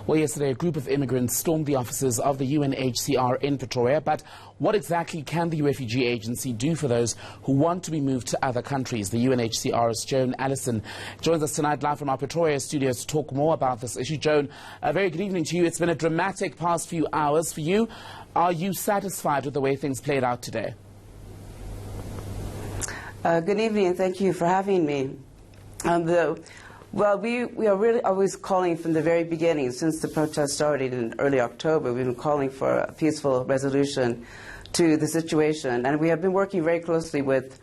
Well, yesterday, a group of immigrants stormed the offices of the UNHCR in Pretoria. But what exactly can the refugee agency do for those who want to be moved to other countries? The UNHCR's Joan Allison joins us tonight live from our Pretoria studios to talk more about this issue. Joan, a very good evening to you. It's been a dramatic past few hours for you. Are you satisfied with the way things played out today? Good evening, and thank you for having me. Well, we are really always calling from the very beginning, since the protest started in early October. We've been calling for a peaceful resolution to the situation, and we have been working very closely with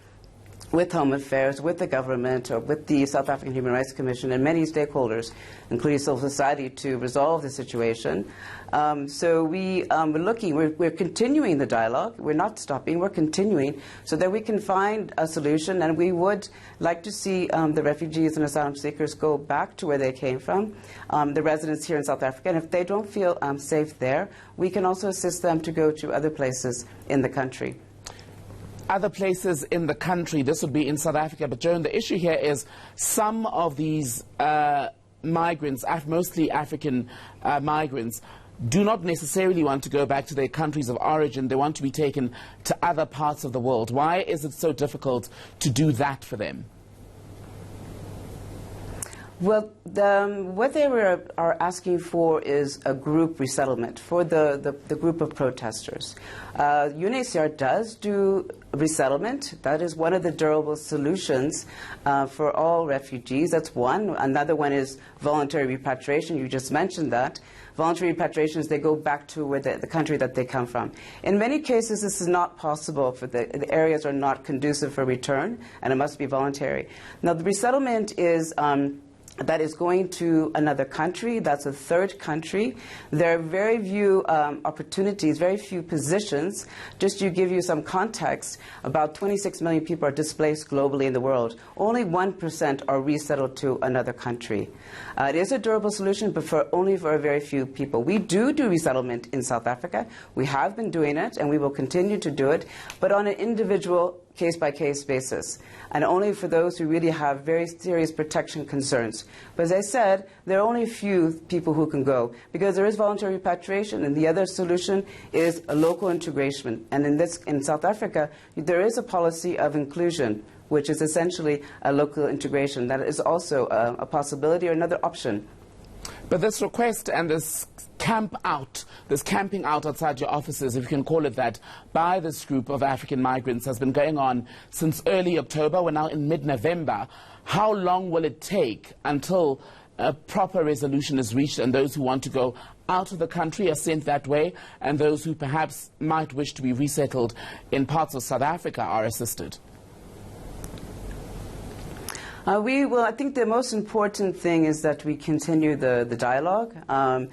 Home Affairs, with the government, or with the South African Human Rights Commission, and many stakeholders, including civil society, to resolve the situation. So we're continuing the dialogue. We're not stopping. We're continuing so that we can find a solution. And we would like to see the refugees and asylum seekers go back to where they came from, the residents here in South Africa. And if they don't feel safe there, we can also assist them to go to other places in the country. Other places in the country, this would be in South Africa. But Joan, the issue here is some of these migrants, mostly African migrants, do not necessarily want to go back to their countries of origin. They want to be taken to other parts of the world. Why is it so difficult to do that for them? Well, what they are asking for is a group resettlement for the group of protesters. UNHCR does do resettlement. That is one of the durable solutions for all refugees. That's one. Another one is voluntary repatriation. You just mentioned that. Voluntary repatriation is they go back to where the country that they come from. In many cases, this is not possible. The areas are not conducive for return, and it must be voluntary. Now, the resettlement is that is going to another country. That's a third country. There are very few opportunities, very few positions. Just to give you some context, about 26 million people are displaced globally in the world. Only 1% are resettled to another country. It is a durable solution, but only for a very few people. We do resettlement in South Africa. We have been doing it, and we will continue to do it, but on an individual case-by-case basis, and only for those who really have very serious protection concerns. But as I said, there are only a few people who can go, because there is voluntary repatriation, and the other solution is a local integration. And in South Africa, there is a policy of inclusion, which is essentially a local integration. That is also a possibility or another option. But this request and this camping out outside your offices, if you can call it that, by this group of African migrants has been going on since early October. We're now in mid-November. How long will it take until a proper resolution is reached and those who want to go out of the country are sent that way, and those who perhaps might wish to be resettled in parts of South Africa are assisted? I think the most important thing is that we continue the dialogue, and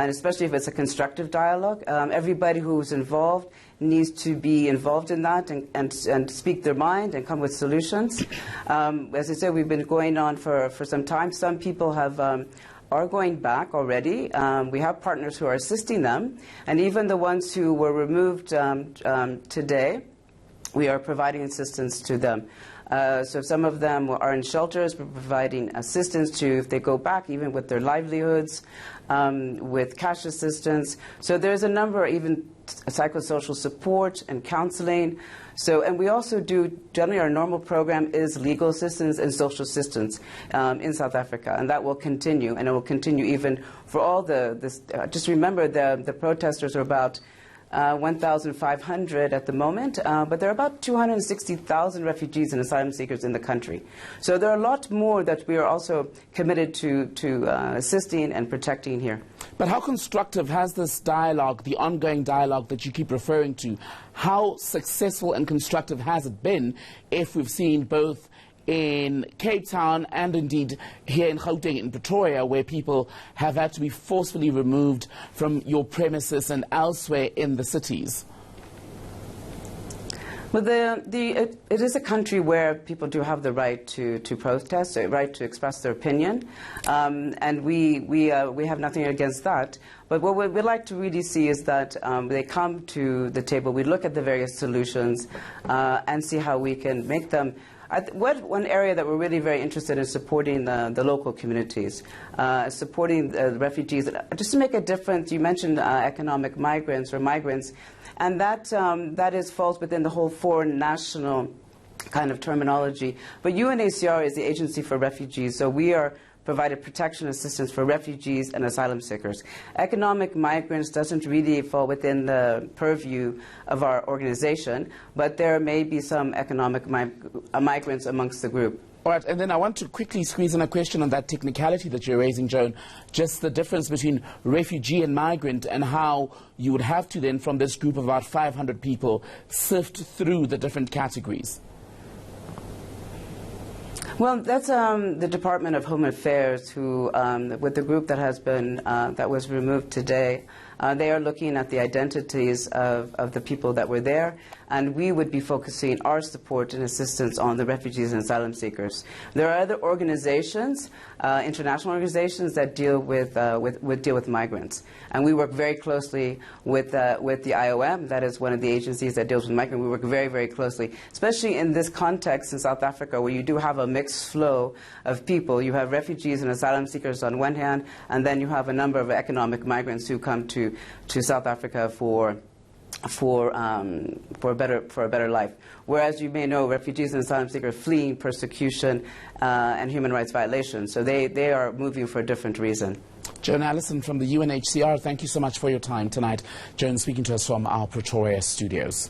especially if it's a constructive dialogue. Everybody who's involved needs to be involved in that and speak their mind and come with solutions. As I said, we've been going on for some time. Some people are going back already. We have partners who are assisting them, and even the ones who were removed today, we are providing assistance to them. So some of them are in shelters. We're providing assistance to, if they go back, even with their livelihoods, with cash assistance. So there's a number, even psychosocial support and counseling. So, and we also do, generally our normal program is legal assistance and social assistance in South Africa, and that will continue, and it will continue even for all just remember the protesters are about 1,500 at the moment, but there are about 260,000 refugees and asylum seekers in the country. So there are a lot more that we are also committed to assisting and protecting here. But how constructive has this dialogue, the ongoing dialogue that you keep referring to, how successful and constructive has it been if we've seen both in Cape Town and indeed here in Gauteng, in Pretoria, where people have had to be forcefully removed from your premises and elsewhere in the cities? Well, it is a country where people do have the right to protest, the right to express their opinion, and we have nothing against that. But what we'd like to really see is that they come to the table, we look at the various solutions and see how we can make them One area that we're really very interested in supporting the local communities, supporting the refugees, just to make a difference. You mentioned economic migrants or migrants, and that falls within the whole foreign national kind of terminology. But UNHCR is the agency for refugees, so we are provided protection assistance for refugees and asylum seekers. Economic migrants doesn't really fall within the purview of our organization, but there may be some economic migrants amongst the group. All right, and then I want to quickly squeeze in a question on that technicality that you're raising, Joan, just the difference between refugee and migrant and how you would have to then, from this group of about 500 people, sift through the different categories. Well, that's the Department of Home Affairs who, with the group that has been, that was removed today, they are looking at the identities of the people that were there, and we would be focusing our support and assistance on the refugees and asylum seekers. There are other organizations, international organizations that deal with migrants, and we work very closely with the IOM. That is one of the agencies that deals with migrants. We work very, very closely, especially in this context in South Africa, where you do have a mixed flow of people. You have refugees and asylum seekers on one hand, and then you have a number of economic migrants who come to South Africa for a better life. Whereas you may know, refugees and asylum seekers fleeing persecution and human rights violations. So they are moving for a different reason. Joan Allison from the UNHCR, thank you so much for your time tonight. Joan speaking to us from our Pretoria studios.